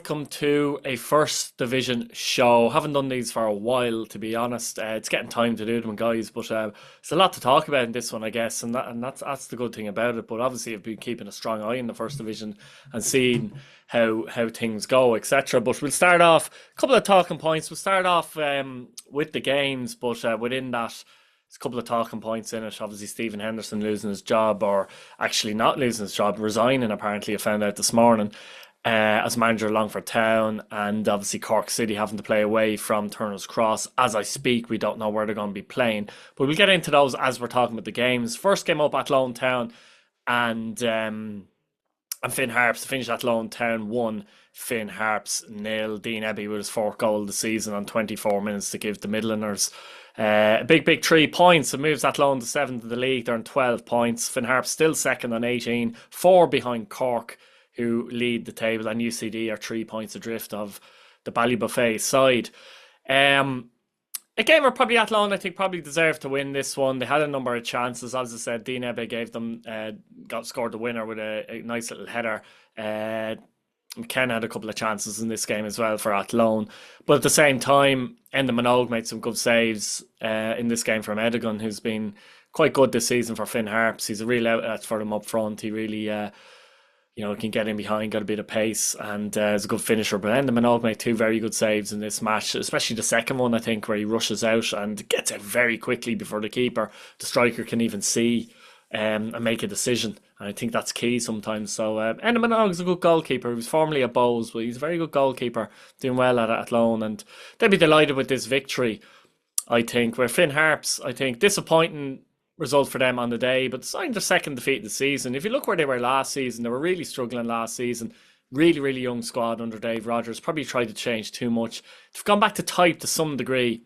welcome to a First Division show. Haven't done these for a while, to be honest. It's getting time to do them, guys, but there's a lot to talk about in this one, I guess, and that's the good thing about it. But obviously, I've been keeping a strong eye in the First Division and seeing how things go, etc. But we'll start off a couple of talking points. We'll start off with the games, but within that, there's a couple of talking points in it. Obviously, Stephen Henderson losing his job, or actually not losing his job, resigning. Apparently, I found out this morning. As manager of Longford Town, and obviously Cork City having to play away from Turner's Cross. As I speak, we don't know where they're going to be playing, but we'll get into those as we're talking about the games. First game up at Lone Town, and Finn Harps finished at Lone Town 1, Finn Harps 0. Dean Ebby with his fourth goal of the season on 24 minutes to give the Midlanders a big 3 points. It moves Athlone to 7th in the league. They're on 12 points. Finn Harps still second on 18, 4 behind Cork, who lead the table, and UCD are 3 points adrift of the Ballybuffet side. A game where probably Athlone, I think, probably deserved to win this one. They had a number of chances. As I said, Dean Ebbe gave them, scored the winner with a nice little header. McKenna had a couple of chances in this game as well for Athlone. But at the same time, Enda Minogue made some good saves in this game from Edigan, who's been quite good this season for Finn Harps. He's a real outlet for them up front. He really can get in behind, got a bit of pace, and is a good finisher. But Enda Minogue made 2 very good saves in this match, especially the second one, I think, where he rushes out and gets out very quickly before the keeper, the striker, can even see and make a decision. And I think that's key sometimes. So Enda Minogue is a good goalkeeper. He was formerly at Bowes, but he's a very good goalkeeper, doing well at Athlone. And they'll be delighted with this victory, I think. Where Finn Harps, I think, disappointing result for them on the day, but signed their second defeat of the season. If you look where they were last season, they were really struggling last season. Really young squad under Dave Rogers. Probably tried to change too much. They've gone back to type to some degree,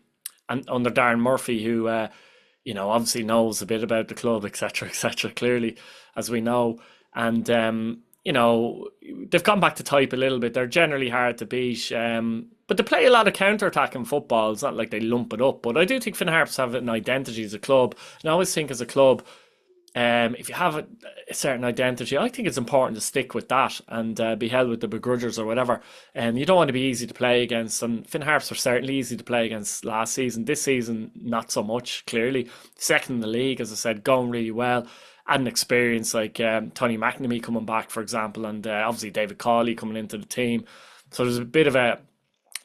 and under Darren Murphy, who obviously knows a bit about the club, etc., clearly, as we know. And they've gone back to type a little bit. They're generally hard to beat. But they play a lot of counter-attacking football. It's not like they lump it up. But I do think Finn Harps have an identity as a club. And I always think as a club, if you have a certain identity, I think it's important to stick with that and be held with the begrudgers or whatever. You don't want to be easy to play against. And Finn Harps were certainly easy to play against last season. This season, not so much, clearly. Second in the league, as I said, going really well. Adding experience like Tony McNamee coming back, for example, and obviously David Cawley coming into the team. So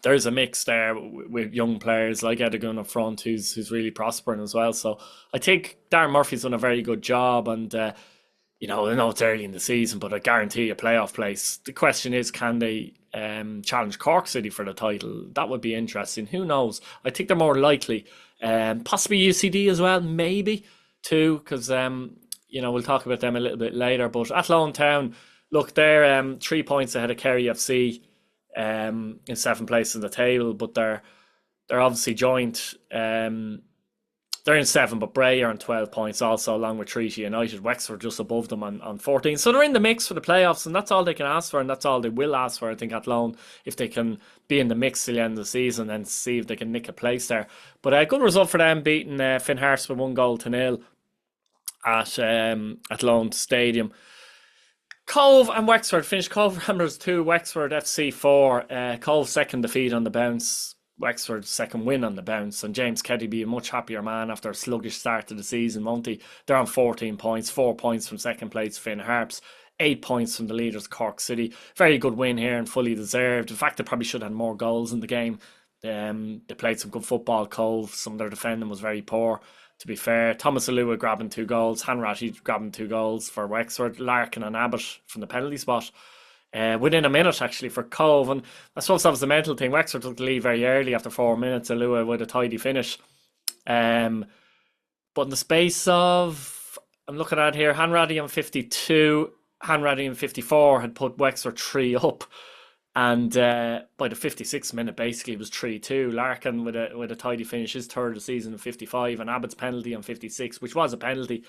there's a mix there with young players like Edigan up front who's really prospering as well. So I think Darren Murphy's done a very good job, and I know it's early in the season, but I guarantee a playoff place. The question is, can they challenge Cork City for the title? That would be interesting. Who knows? I think they're more likely. Possibly UCD as well, maybe too, because we'll talk about them a little bit later. But Athlone Town, look, they're 3 points ahead of Kerry FC. In 7th place in the table, but they're obviously joint. They're in 7, but Bray are on 12 points also, along with Treaty United. Wexford just above them on 14. So they're in the mix for the playoffs, and that's all they can ask for, and that's all they will ask for, I think, Athlone, if they can be in the mix till the end of the season and see if they can nick a place there. But a good result for them, beating Finn Harps by 1-0 at Athlone Stadium. Cove and Wexford finished. Cove Ramblers 2, Wexford FC 4. Cove's second defeat on the bounce, Wexford's second win on the bounce, and James Keddy be a much happier man after a sluggish start to the season, won't he? They're on 14 points, 4 points from second place Finn Harps, 8 points from the leaders Cork City. Very good win here and fully deserved. In fact, they probably should have had more goals in the game. They played some good football, Cove. Some of their defending was very poor, to be fair. Thomas Alua grabbing 2 goals, Hanratty grabbing 2 goals for Wexford, Larkin and Abbott from the penalty spot within a minute actually for Cove. And I suppose that was the mental thing. Wexford took the lead very early after 4 minutes, Alua with a tidy finish. But in the space of, I'm looking at here, Hanratty on 52, Hanratty on 54 had put Wexford 3 up. And by the 56th minute, basically, it was 3-2. Larkin with a tidy finish, his third of the season of 55, and Abbott's penalty on 56, which was a penalty.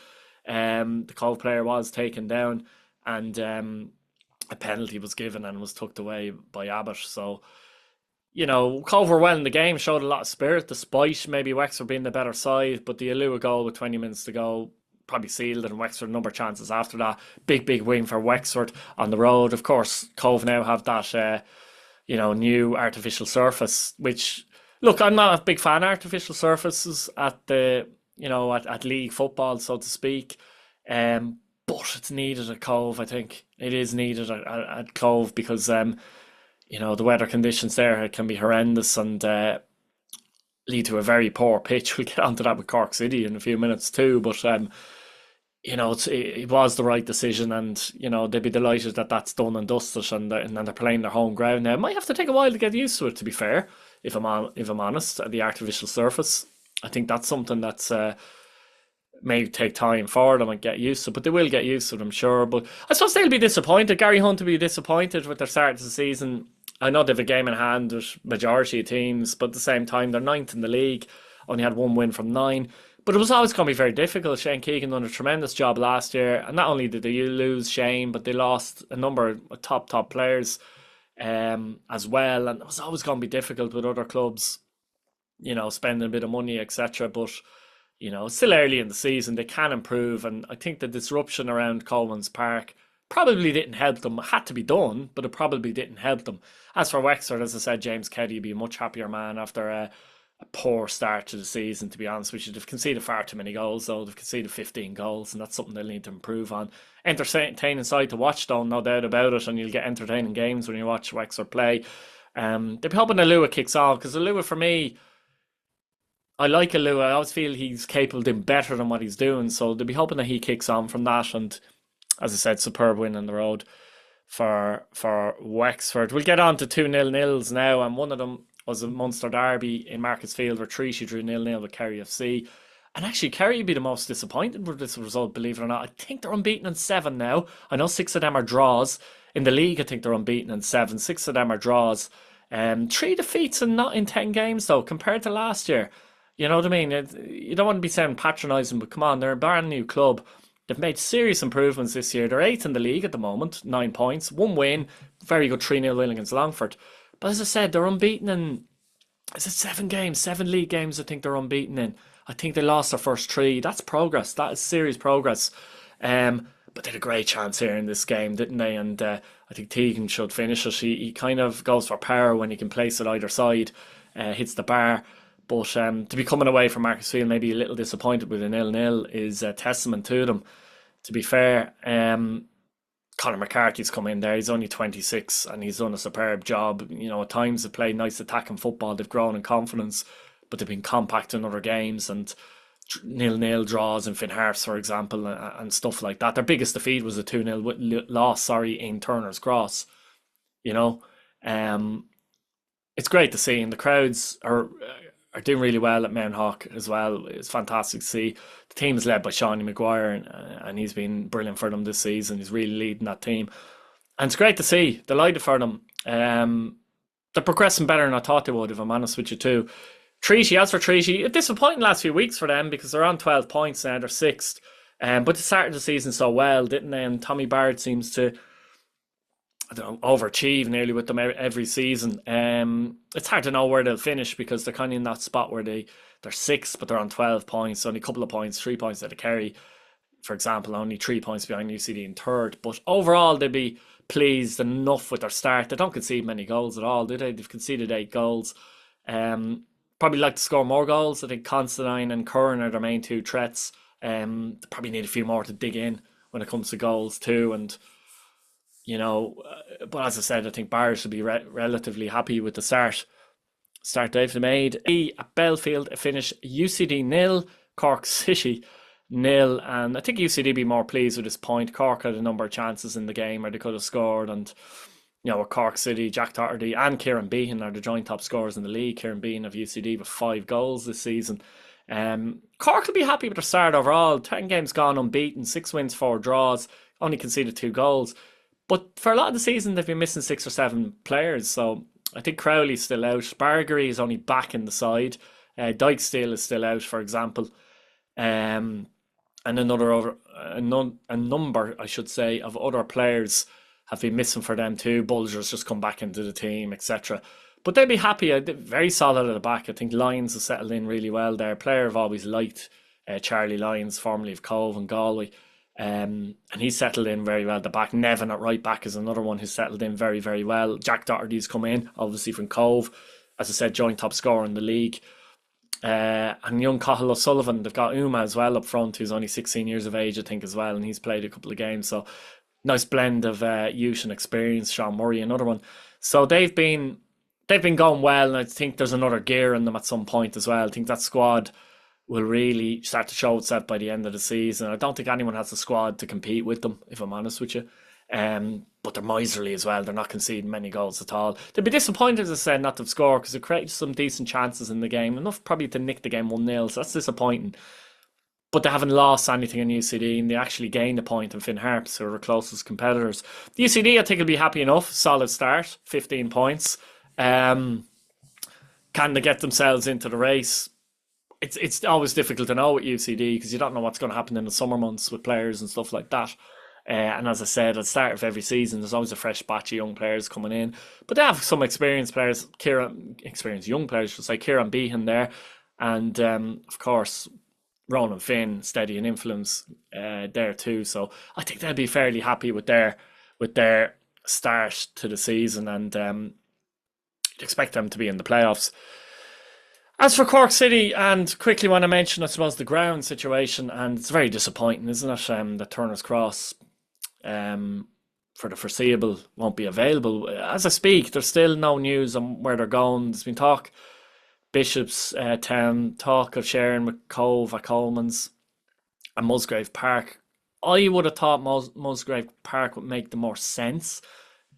The Cove player was taken down, and a penalty was given and was tucked away by Abbott. So, Cove were well in the game, showed a lot of spirit, despite maybe Wexford being the better side. But the Alua goal with 20 minutes to go probably sealed it, and Wexford a number of chances after that. Big win for Wexford on the road. Of course, Cove now have that new artificial surface, which, look, I'm not a big fan of artificial surfaces at at league football, so to speak. But it's needed at Cove, I think. It is needed at Cove because, the weather conditions there can be horrendous and lead to a very poor pitch. We'll get onto that with Cork City in a few minutes too, but it was the right decision, and they'd be delighted that that's done and dusted, and then they're playing their home ground now. It might have to take a while to get used to it, to be fair. If I'm honest, the artificial surface, I think that's something that's may take time for them and get used to, but they will get used to it, I'm sure. But I suppose they'll be disappointed. Gary Hunt will be disappointed with their start of the season. I know they have a game in hand with majority of teams, but at the same time, they're ninth in the league, only had one win from 9. But it was always going to be very difficult. Shane Keegan done a tremendous job last year, and not only did they lose Shane, but they lost a number of top players as well. And it was always going to be difficult with other clubs, spending a bit of money, etc. But it's still early in the season. They can improve, and I think the disruption around Coleman's Park probably didn't help them. It had to be done, but it probably didn't help them. As for Wexford, as I said, James Keddy would be a much happier man after a poor start to the season, to be honest with you. They've conceded far too many goals, though. They've conceded 15 goals, and that's something they'll need to improve on. Entertaining side to watch, though, no doubt about it, and you'll get entertaining games when you watch Wexford play. They'll be hoping Alua kicks off, because Alua, for me, I like Alua. I always feel he's capable of doing better than what he's doing, so they'll be hoping that he kicks on from that. And as I said, superb win on the road for Wexford. We'll get on to 2-0 now, and one of them was a Munster derby in Marcus Field where Treacy drew 0-0 with Kerry FC. And actually, Kerry would be the most disappointed with this result, believe it or not. I think they're unbeaten in 7 now. I know 6 of them are draws. In the league, I think they're unbeaten in 7. 6 of them are draws. 3 defeats and not in 10 games, though, compared to last year. You know what I mean? You don't want to be sounding patronising, but come on, they're a brand new club. They've made serious improvements this year. They're 8th in the league at the moment, 9 points, 1 win, very good 3-0 win against Longford. But as I said, they're unbeaten in, is it 7 games? 7 league games I think they're unbeaten in. I think they lost their first 3. That's progress. That is serious progress. But they had a great chance here in this game, didn't they? And I think Teagan should finish it. He kind of goes for power when he can place it either side, hits the bar. But to be coming away from Marcus Field maybe a little disappointed with a 0-0 is a testament to them. To be fair, Conor McCarthy's come in there. He's only 26 and he's done a superb job. At times they've played nice attacking football. They've grown in confidence, but they've been compact in other games and 0-0 draws in Finn Harps, for example, and stuff like that. Their biggest defeat was a 2-0 loss, in Turner's Cross. It's great to see, and the crowds are doing really well at Mount Hawk as well. It's fantastic to see. The team is led by Shawnee Maguire, and he's been brilliant for them this season. He's really leading that team. And it's great to see. Delighted for them. They're progressing better than I thought they would, if I'm honest with you too. Treacy, as for Treacy, a disappointing last few weeks for them because they're on 12 points now. They're 6th. But they started the season so well, didn't they? And Tommy Bard seems to, overachieve nearly with them every season. It's hard to know where they'll finish because they're kind of in that spot where they're 6th, but they're on 12 points, only a couple of points, 3 points out of Kerry, for example, only 3 points behind UCD in 3rd. But overall, they'd be pleased enough with their start. They don't concede many goals at all, do they? They've conceded 8 goals. Probably like to score more goals. I think Constantine and Curran are their main 2 threats. They probably need a few more to dig in when it comes to goals too, and but as I said, I think Barrs will be relatively happy with the start they've made. At Belfield, finish UCD 0, Cork City 0, and I think UCD be more pleased with this point. Cork had a number of chances in the game where they could have scored, and with Cork City, Jack Doherty and Kieran Behan are the joint top scorers in the league. Kieran Behan of UCD with 5 goals this season. Cork will be happy with their start overall. 10 games gone unbeaten, 6 wins, 4 draws, only conceded 2 goals. But for a lot of the season, they've been missing 6 or 7 players. So I think Crowley's still out. Bargery is only back in the side. Dykesdale is still out, for example. And a number, I should say, of other players have been missing for them too. Bulger's just come back into the team, etc. But they'll be happy. Very solid at the back. I think Lyons has settled in really well there. Player I've always liked, Charlie Lyons, formerly of Cove and Galway. And he's settled in very well at the back. Nevin at right back is another one who's settled in very, very well. Jack Doherty's come in, obviously from Cove. As I said, joint top scorer in the league. And young Cathal O'Sullivan, they've got Uma as well up front, who's only 16 years of age, I think, as well, and he's played a couple of games. So nice blend of youth and experience. Sean Murray, another one. So they've been going well, and I think there's another gear in them at some point as well. I think that squad will really start to show itself by the end of the season. I don't think anyone has the squad to compete with them, if I'm honest with you. But they're miserly as well. They're not conceding many goals at all. They'd be disappointed, as I said, not to have scored, because they created some decent chances in the game. Enough probably to nick the game 1-0, so that's disappointing. But they haven't lost anything in UCD, and they actually gained a point in Finn Harps, who are their closest competitors. The UCD, I think, will be happy enough. Solid start, 15 points. Can they get themselves into the race? It's always difficult to know with UCD, because you don't know what's going to happen in the summer months with players and stuff like that. And as I said, at the start of every season, there's always a fresh batch of young players coming in. But they have some experienced players, experienced young players, should say, Kieran Behan there. And, of course, Ronan Finn, steady and influence there too. So I think they'll be fairly happy with their start to the season, and you'd expect them to be in the playoffs. As for Cork City, and quickly want to mention, I suppose, the ground situation, and it's very disappointing, isn't it? That Turner's Cross, for the foreseeable, won't be available. As I speak, there's still no news on where they're going. There's been talk, Bishop's Town, talk of sharing with Cove at Coleman's and Musgrave Park. I would have thought Musgrave Park would make the more sense.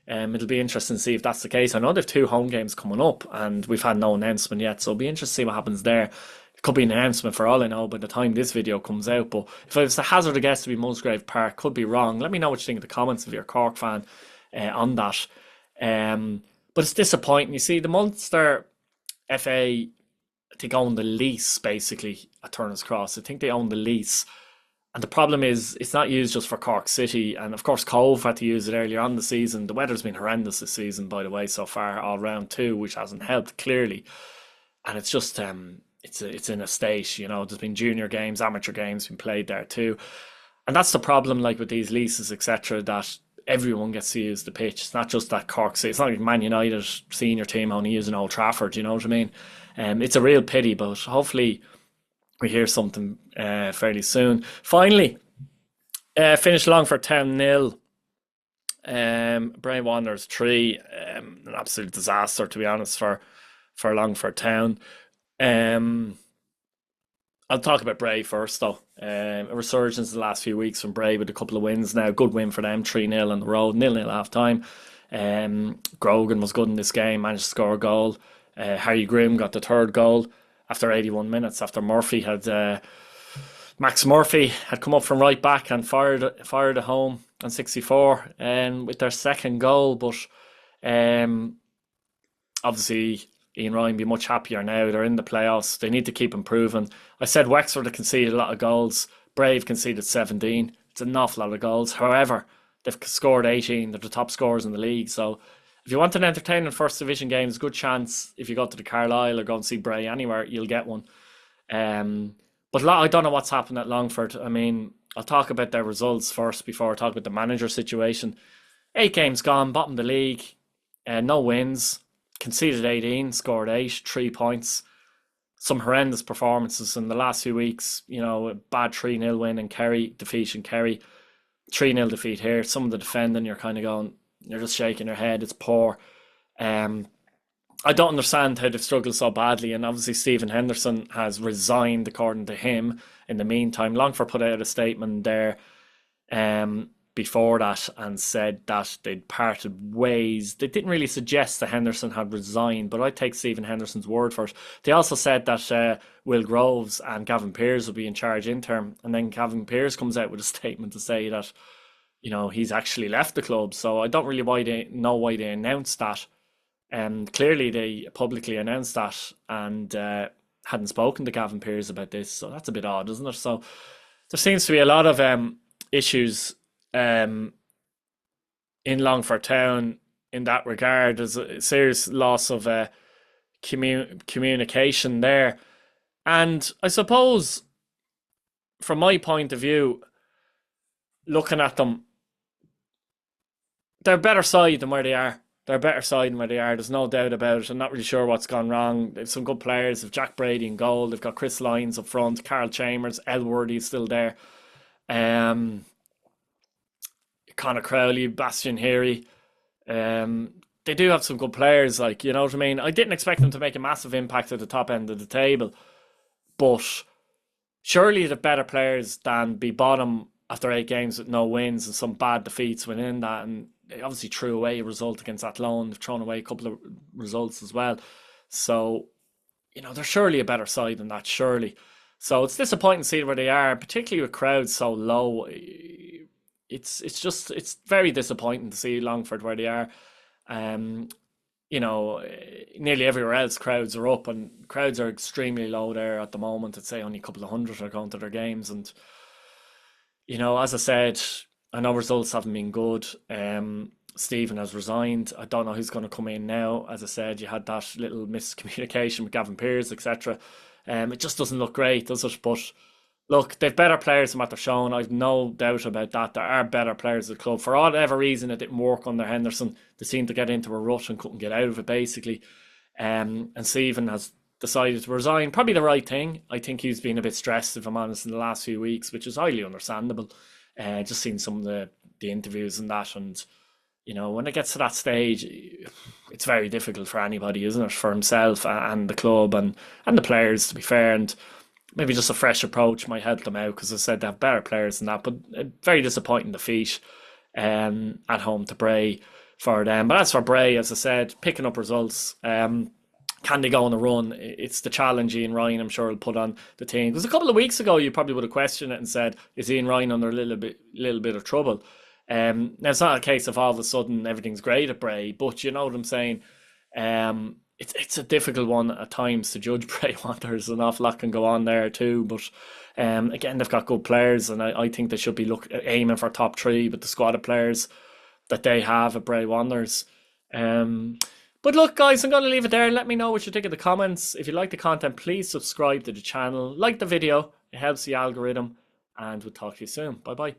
It'll be interesting to see if that's the case. I know they've 2 home games coming up, and we've had no announcement yet, so it'll be interesting to see what happens there. It could be an announcement for all I know by the time this video comes out, but if it's a hazard a guess to be Musgrave Park, could be wrong. Let me know what you think in the comments if you're a Cork fan on that. But it's disappointing. You see, the Munster FA, I think, own the lease basically at Turner's Cross. I think they own the lease. And the problem is, it's not used just for Cork City. And of course, Cove had to use it earlier on the season. The weather's been horrendous this season, by the way, so far, all round too, which hasn't helped clearly. And it's just, it's in a state, you know, there's been junior games, amateur games been played there too. And that's the problem, like with these leases, etc., that everyone gets to use the pitch. It's not just that Cork City. It's not like Man United senior team only using Old Trafford, you know what I mean? It's a real pity, but hopefully we hear something fairly soon. Finally, finished Longford Town 0. Bray Wanderers 3. An absolute disaster, to be honest, for Longford Town. I'll talk about Bray first, though. A resurgence in the last few weeks from Bray with a couple of wins now. Good win for them, 3-0 on the road, 0-0 half time. Grogan was good in this game, managed to score a goal. Harry Grimm got the 3rd goal after 81 minutes, after Max Murphy had come up from right back and fired it home on 64 with their 2nd goal. But obviously Ian Ryan be much happier now. They're in the playoffs. They need to keep improving. I said Wexford have conceded a lot of goals. Brave conceded 17. It's an awful lot of goals. However, they've scored 18. They're the top scorers in the league. So if you want an entertaining First Division game, there's a good chance if you go to the Carlisle or go and see Bray anywhere, you'll get one. But I don't know what's happened at Longford. I mean, I'll talk about their results first before I talk about the manager situation. 8 games gone, bottom of the league, no wins, conceded 18, scored 8, 3 points. Some horrendous performances in the last few weeks. You know, a bad 3-0 win in Kerry, defeat in Kerry, 3-0 defeat here. Some of the defending, you're kind of going, you're just shaking your head. It's poor. I don't understand how they've struggled so badly. And obviously Stephen Henderson has resigned, according to him. In the meantime, Longford put out a statement there before that and said that they'd parted ways. They didn't really suggest that Henderson had resigned, but I take Stephen Henderson's word for it. They also said that Will Groves and Gavin Pearce will be in charge interim. And then Gavin Pearce comes out with a statement to say that, you know, he's actually left the club. So I don't really know why they announced that. Clearly they publicly announced that and hadn't spoken to Gavin Pearce about this. So that's a bit odd, isn't it? So there seems to be a lot of issues in Longford Town in that regard. There's a serious loss of communication there. And I suppose, from my point of view, looking at them, they're a better side than where they are. They're a better side than where they are. There's no doubt about it. I'm not really sure what's gone wrong. They've some good players. They've Jack Brady in goal. They've got Chris Lyons up front. Carl Chambers, Elworthy is still there. Um, Connor Crowley, Bastian Heary. They do have some good players. Like, you know what I mean. I didn't expect them to make a massive impact at the top end of the table, but surely they're better players than be bottom after 8 games with no wins and some bad defeats within that. And they obviously threw away a result against Athlone. They've thrown away a couple of results as well. So, you know, they're surely a better side than that, surely. So it's disappointing to see where they are, particularly with crowds so low. It's very disappointing to see Longford where they are. Um, you know, nearly everywhere else crowds are up, and crowds are extremely low there at the moment. I'd say only a couple of hundred are going to their games, and you know, as I said, I know results haven't been good. Stephen has resigned. I don't know who's going to come in now. As I said, you had that little miscommunication with Gavin Pearce, etc. It just doesn't look great, does it? But look, they've better players than what they're showing. I've no doubt about that. There are better players at the club. For whatever reason, it didn't work under Henderson. They seemed to get into a rut and couldn't get out of it, basically. And Stephen has decided to resign. Probably the right thing. I think he's been a bit stressed, if I'm honest, in the last few weeks, which is highly understandable. Just seen some of the interviews and that, and you know, when it gets to that stage, it's very difficult for anybody, isn't it? For himself and the club and the players, to be fair. And maybe just a fresh approach might help them out, because I said they have better players than that. But a very disappointing defeat at home to Bray for them. But as for Bray, as I said, picking up results. Can they go on a run? It's the challenge Ian Ryan, I'm sure, will put on the team. Because a couple of weeks ago, you probably would have questioned it and said, is Ian Ryan under a little bit of trouble? Now, it's not a case of all of a sudden everything's great at Bray, but you know what I'm saying? It's a difficult one at times to judge Bray Wanderers. An awful lot can go on there too. But again, they've got good players, and I think they should be aiming for top three with the squad of players that they have at Bray Wanderers. But look, guys, I'm going to leave it there. Let me know what you think in the comments. If you like the content, please subscribe to the channel. Like the video. It helps the algorithm. And we'll talk to you soon. Bye-bye.